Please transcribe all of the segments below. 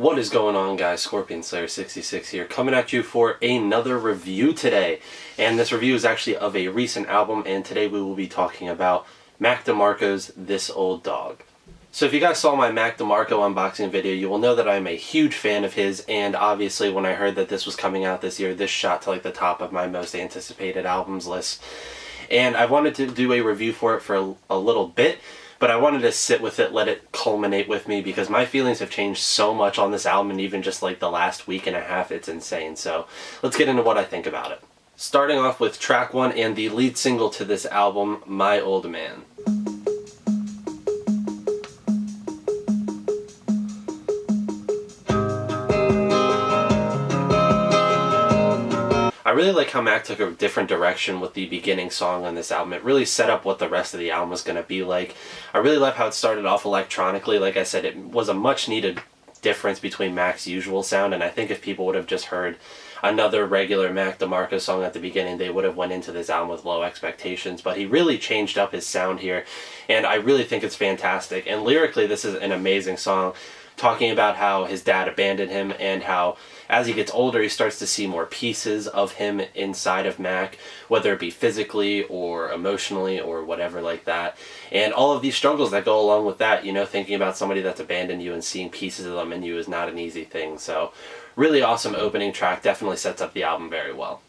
What is going on, guys? ScorpionSlayer66 here, coming at you for another review today. And this review is actually of a recent album, and today we will be talking about Mac DeMarco's This Old Dog. So if you guys saw my Mac DeMarco unboxing video, you will know that I'm a huge fan of his, and obviously when I heard that this was coming out this year, this shot to like the top of my most anticipated albums list. And I wanted to do a review for it for a little bit, but I wanted to sit with it, let it culminate with me, because my feelings have changed so much on this album, and even just like the last week and a half, it's insane. So let's get into what I think about it. Starting off with track 1 and the lead single to this album, My Old Man. I really like how Mac took a different direction with the beginning song on this album. It really set up what the rest of the album was going to be like. I really love how it started off electronically. Like I said, it was a much needed difference between Mac's usual sound, and I think if people would have just heard another regular Mac DeMarco song at the beginning, they would have went into this album with low expectations. But he really changed up his sound here, and I really think it's fantastic. And lyrically, this is an amazing song, talking about how his dad abandoned him and how as he gets older, he starts to see more pieces of him inside of Mac, whether it be physically or emotionally or whatever like that. And all of these struggles that go along with that, you know, thinking about somebody that's abandoned you and seeing pieces of them in you is not an easy thing. So really awesome opening track, definitely sets up the album very well.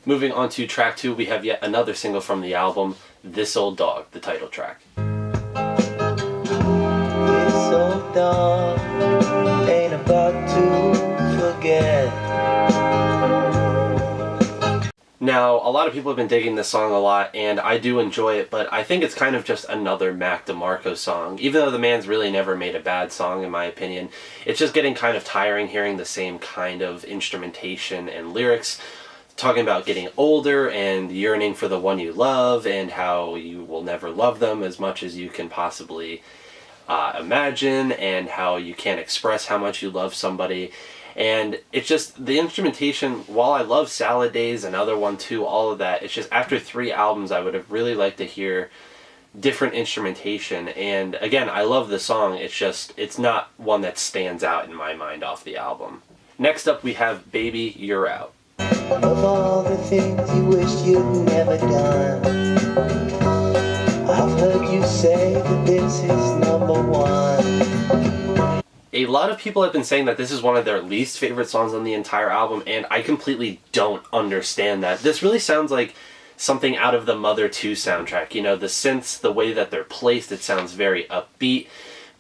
Moving on to track 2, we have yet another single from the album, This Old Dog, the title track. This old dog ain't about to forget. Now, a lot of people have been digging this song a lot, and I do enjoy it, but I think it's kind of just another Mac DeMarco song. Even though the man's really never made a bad song, in my opinion, it's just getting kind of tiring hearing the same kind of instrumentation and lyrics, talking about getting older and yearning for the one you love and how you will never love them as much as you can possibly imagine, and how you can't express how much you love somebody. And it's just, the instrumentation, while I love Salad Days, another one too, all of that, it's just after 3 albums I would have really liked to hear different instrumentation. And again, I love the song, it's just, it's not one that stands out in my mind off the album. Next up we have Baby You're Out. Of all the things you wish you'd never done, I've heard you say that this is number 1. A lot of people have been saying that this is one of their least favorite songs on the entire album, and I completely don't understand that. This really sounds like something out of the Mother 2 soundtrack. You know, the synths, the way that they're placed, it sounds very upbeat,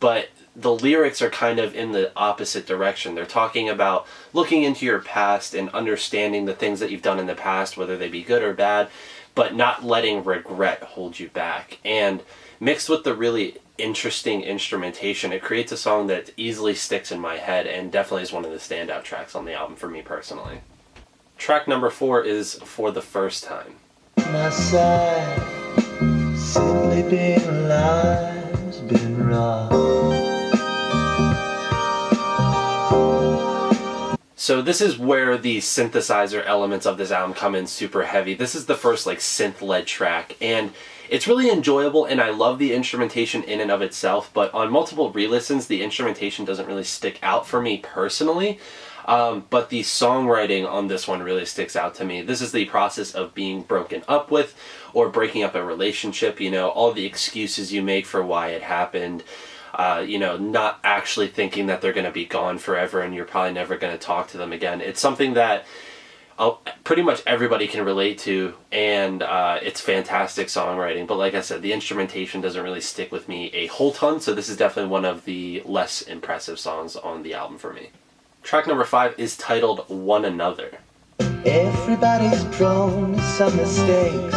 but the lyrics are kind of in the opposite direction. They're talking about looking into your past and understanding the things that you've done in the past, whether they be good or bad, but not letting regret hold you back. And mixed with the really interesting instrumentation, it creates a song that easily sticks in my head and definitely is one of the standout tracks on the album for me personally. Track number 4 is For the First Time. My side, simply being alive's been rough. So this is where the synthesizer elements of this album come in super heavy. This is the first like synth-led track, and it's really enjoyable, and I love the instrumentation in and of itself, but on multiple re-listens, the instrumentation doesn't really stick out for me personally, but the songwriting on this one really sticks out to me. This is the process of being broken up with, or breaking up a relationship, you know, all the excuses you make for why it happened, you know, not actually thinking that they're going to be gone forever and you're probably never going to talk to them again. It's something that pretty much everybody can relate to, and it's fantastic songwriting, but like I said, the instrumentation doesn't really stick with me a whole ton, so this is definitely one of the less impressive songs on the album for me. Track number 5 is titled One Another. Everybody's prone to some mistakes.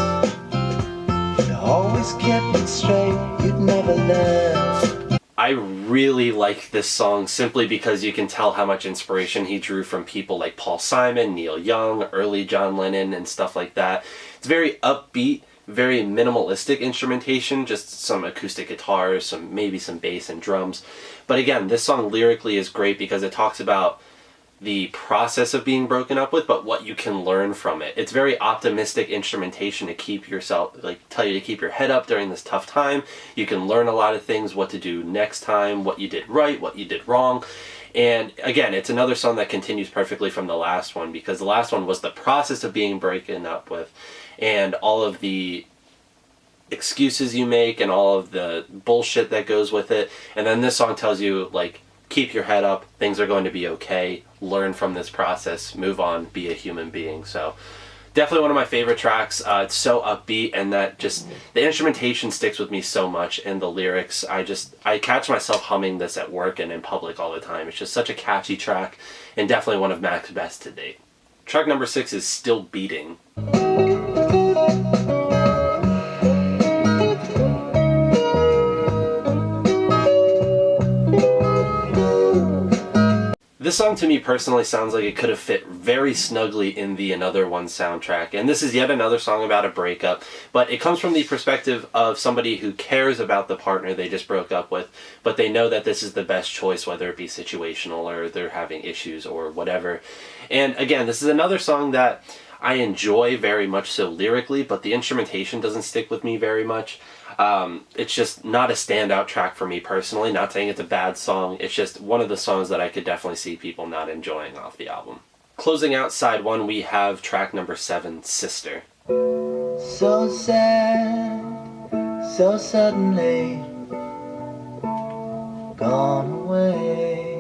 You always kept it straight, you'd never learn. I really like this song simply because you can tell how much inspiration he drew from people like Paul Simon, Neil Young, early John Lennon, and stuff like that. It's very upbeat, very minimalistic instrumentation, just some acoustic guitars, maybe some bass and drums. But again, this song lyrically is great because it talks about the process of being broken up with, but what you can learn from it. It's very optimistic instrumentation to keep yourself, like, tell you to keep your head up during this tough time. You can learn a lot of things, what to do next time, what you did right, what you did wrong. And again, it's another song that continues perfectly from the last one, because the last one was the process of being broken up with and all of the excuses you make and all of the bullshit that goes with it. And then this song tells you, like, keep your head up, things are going to be okay, learn from this process, move on, be a human being. So definitely one of my favorite tracks. It's so upbeat, and that just, the instrumentation sticks with me so much, and the lyrics, I catch myself humming this at work and in public all the time. It's just such a catchy track, and definitely one of Mac's best to date. Track number 6 is Still Beating. This song to me personally sounds like it could have fit very snugly in the Another One soundtrack. And this is yet another song about a breakup, but it comes from the perspective of somebody who cares about the partner they just broke up with, but they know that this is the best choice, whether it be situational or they're having issues or whatever. And again, this is another song that I enjoy very much so lyrically, but the instrumentation doesn't stick with me very much. It's just not a standout track for me personally. Not saying it's a bad song, it's just one of the songs that I could definitely see people not enjoying off the album. Closing out side 1, we have track number 7, Sister. So sad, so suddenly gone away.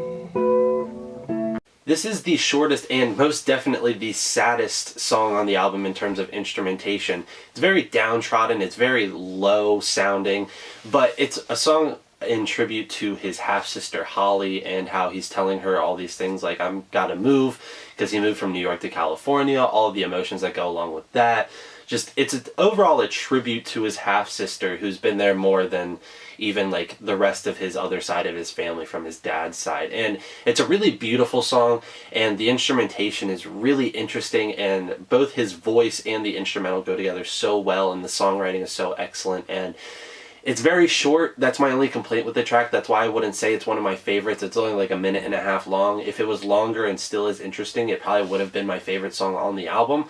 This is the shortest and most definitely the saddest song on the album in terms of instrumentation. It's very downtrodden, it's very low sounding, but it's a song in tribute to his half-sister Holly and how he's telling her all these things like, I'm gotta move, because he moved from New York to California, all of the emotions that go along with that. Just, it's overall a tribute to his half-sister who's been there more than even like the rest of his other side of his family from his dad's side. And it's a really beautiful song, and the instrumentation is really interesting, and both his voice and the instrumental go together so well, and the songwriting is so excellent. And it's very short. That's my only complaint with the track. That's why I wouldn't say it's one of my favorites. It's only like 1.5 minutes long. If it was longer and still as interesting, it probably would have been my favorite song on the album.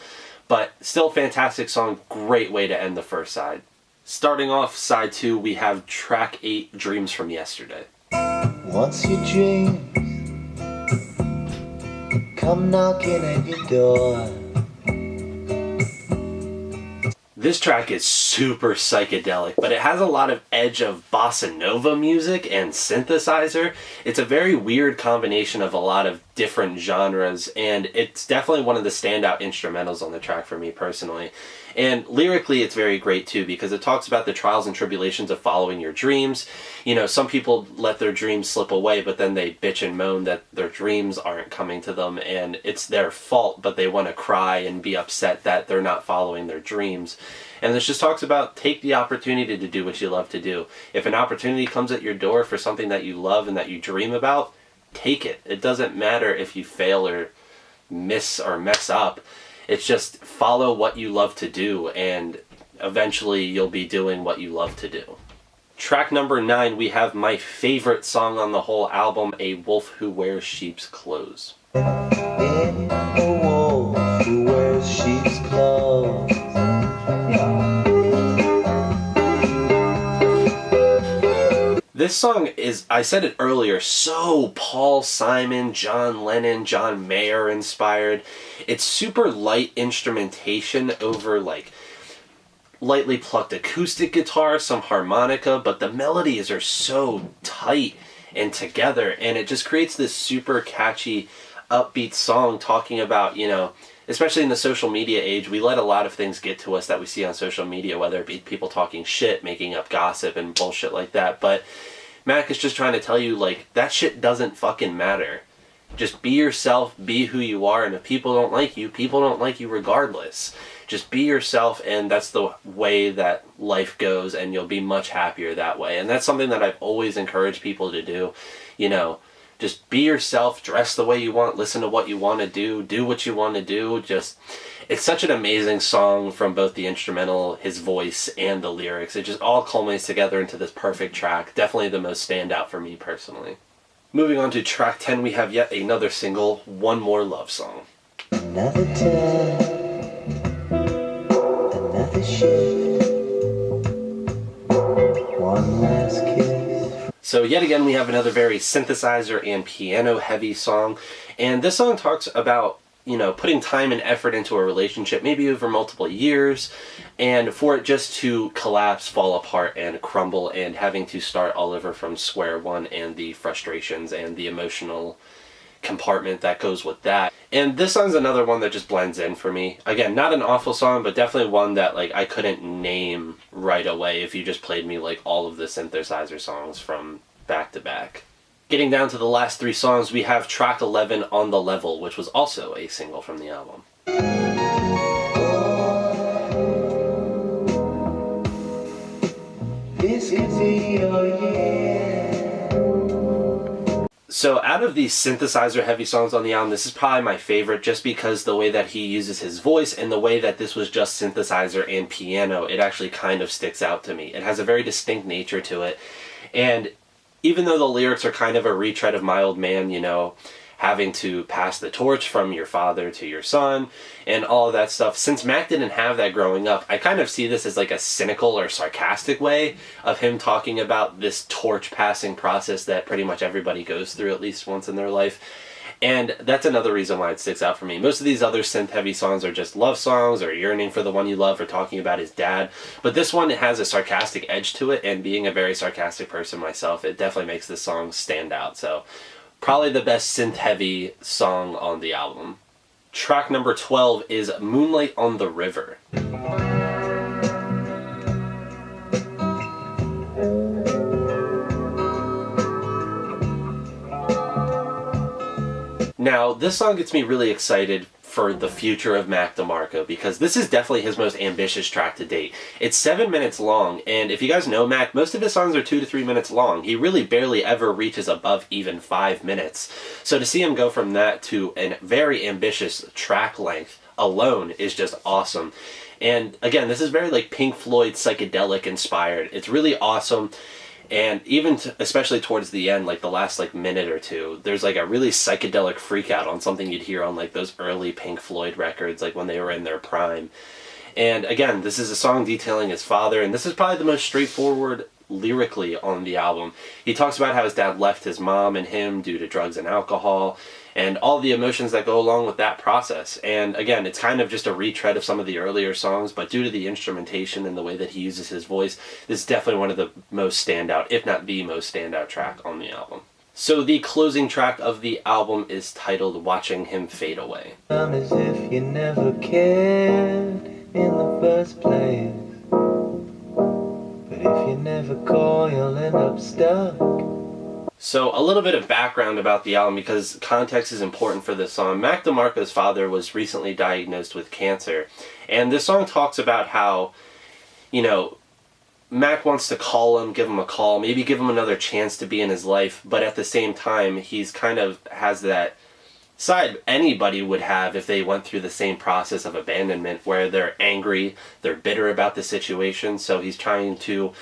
But still fantastic song, great way to end the first side. Starting off side 2, we have track 8, Dreams from Yesterday. Once your dreams come knocking at your door. This track is super psychedelic, but it has a lot of edge of bossa nova music and synthesizer. It's a very weird combination of a lot of different genres, and it's definitely one of the standout instrumentals on the track for me personally. And lyrically, it's very great too, because it talks about the trials and tribulations of following your dreams. You know, some people let their dreams slip away, but then they bitch and moan that their dreams aren't coming to them, and it's their fault, but they want to cry and be upset that they're not following their dreams. And this just talks about, take the opportunity to do what you love to do. If an opportunity comes at your door for something that you love and that you dream about, take it. It doesn't matter if you fail or miss or mess up. It's just follow what you love to do, and eventually you'll be doing what you love to do. Track number 9, we have my favorite song on the whole album, A Wolf Who Wears Sheep's Clothes. A wolf who wears sheep's clothes. This song is, I said it earlier, so Paul Simon, John Lennon, John Mayer inspired. It's super light instrumentation over like lightly plucked acoustic guitar, some harmonica, but the melodies are so tight and together, and it just creates this super catchy, upbeat song talking about, you know, especially in the social media age, we let a lot of things get to us that we see on social media, whether it be people talking shit, making up gossip and bullshit like that. But Mac is just trying to tell you, like, that shit doesn't fucking matter. Just be yourself, be who you are, and if people don't like you, people don't like you regardless. Just be yourself, and that's the way that life goes, and you'll be much happier that way. And that's something that I've always encouraged people to do, you know. Just be yourself, dress the way you want, listen to what you want to do what you want to do. Just, it's such an amazing song from both the instrumental, his voice, and the lyrics. It just all culminates together into this perfect track. Definitely the most standout for me personally. Moving on to track 10, we have yet another single, One More Love Song. Another time, another shift, one last kiss. So yet again, we have another very synthesizer and piano heavy song. And this song talks about, you know, putting time and effort into a relationship, maybe over multiple years, and for it just to collapse, fall apart, and crumble, and having to start all over from square one, and the frustrations and the emotional compartment that goes with that. And this song's another one that just blends in for me. Again, not an awful song, but definitely one that like I couldn't name right away if you just played me like all of the synthesizer songs from back to back. Getting down to the last three songs, we have track 11, On the Level, which was also a single from the album. This could be your year. So out of these synthesizer heavy songs on the album, this is probably my favorite just because the way that he uses his voice and the way that this was just synthesizer and piano, it actually kind of sticks out to me. It has a very distinct nature to it. And even though the lyrics are kind of a retread of My Old Man, you know, having to pass the torch from your father to your son and all of that stuff, since Mac didn't have that growing up, I kind of see this as like a cynical or sarcastic way of him talking about this torch passing process that pretty much everybody goes through at least once in their life. And that's another reason why it sticks out for me. Most of these other synth heavy songs are just love songs or yearning for the one you love or talking about his dad. But this one has a sarcastic edge to it, and being a very sarcastic person myself, it definitely makes this song stand out. So probably the best synth heavy song on the album. Track number 12 is Moonlight on the River. Now, this song gets me really excited for the future of Mac DeMarco because this is definitely his most ambitious track to date. It's 7 minutes long, and if you guys know Mac, most of his songs are 2 to 3 minutes long. He really barely ever reaches above even 5 minutes. So to see him go from that to a very ambitious track length alone is just awesome. And again, this is very like Pink Floyd psychedelic inspired. It's really awesome. And even especially towards the end, like the last like minute or two, there's like a really psychedelic freak out on something you'd hear on like those early Pink Floyd records, like when they were in their prime. And again, this is a song detailing his father, and this is probably the most straightforward lyrically on the album. He talks about how his dad left his mom and him due to drugs and alcohol, and all the emotions that go along with that process. And again, it's kind of just a retread of some of the earlier songs, but due to the instrumentation and the way that he uses his voice, this is definitely one of the most standout, if not the most standout track on the album. So the closing track of the album is titled Watching Him Fade Away. As if you never cared in the first place. But if you never call, you'll end up stuck. So a little bit of background about the album because context is important for this song. Mac DeMarco's father was recently diagnosed with cancer, and this song talks about how, you know, Mac wants to call him, give him a call, maybe give him another chance to be in his life, but at the same time, he's kind of has that side anybody would have if they went through the same process of abandonment where they're angry, they're bitter about the situation, so he's trying to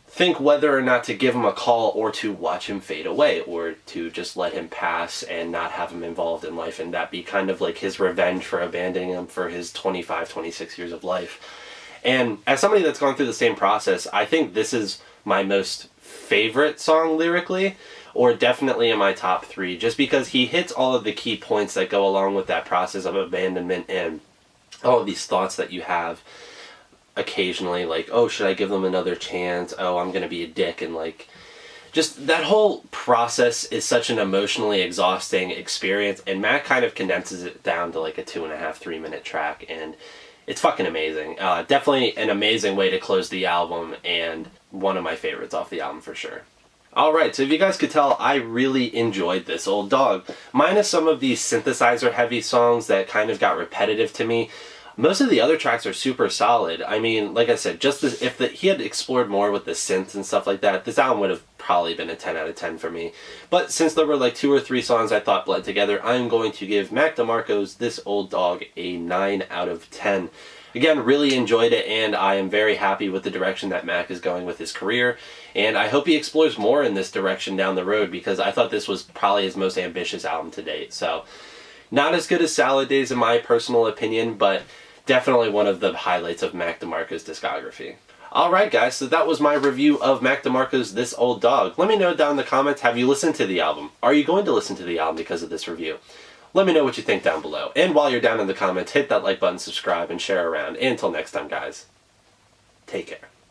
think whether or not to give him a call or to watch him fade away or to just let him pass and not have him involved in life, and that be kind of like his revenge for abandoning him for his 25, 26 years of life. And as somebody that's gone through the same process, I think this is my most favorite song lyrically, or definitely in my top 3, just because he hits all of the key points that go along with that process of abandonment and all of these thoughts that you have occasionally, like, oh, should I give them another chance? Oh, I'm gonna be a dick. And like, just that whole process is such an emotionally exhausting experience, and Mac kind of condenses it down to like a 2.5-3 minute track, and it's fucking amazing. Definitely an amazing way to close the album, and one of my favorites off the album for sure. Alright, so if you guys could tell, I really enjoyed this old dog. Minus some of these synthesizer heavy songs that kind of got repetitive to me, most of the other tracks are super solid. I mean, like I said, just this, if he had explored more with the synths and stuff like that, this album would have probably been a 10 out of 10 for me. But since there were like 2 or 3 songs I thought bled together, I'm going to give Mac DeMarco's This Old Dog a 9 out of 10. Again, really enjoyed it, and I am very happy with the direction that Mac is going with his career, and I hope he explores more in this direction down the road, because I thought this was probably his most ambitious album to date. So, not as good as Salad Days in my personal opinion, but definitely one of the highlights of Mac DeMarco's discography. Alright guys, so that was my review of Mac DeMarco's This Old Dog. Let me know down in the comments, have you listened to the album? Are you going to listen to the album because of this review? Let me know what you think down below. And while you're down in the comments, hit that like button, subscribe, and share around. And until next time guys, take care.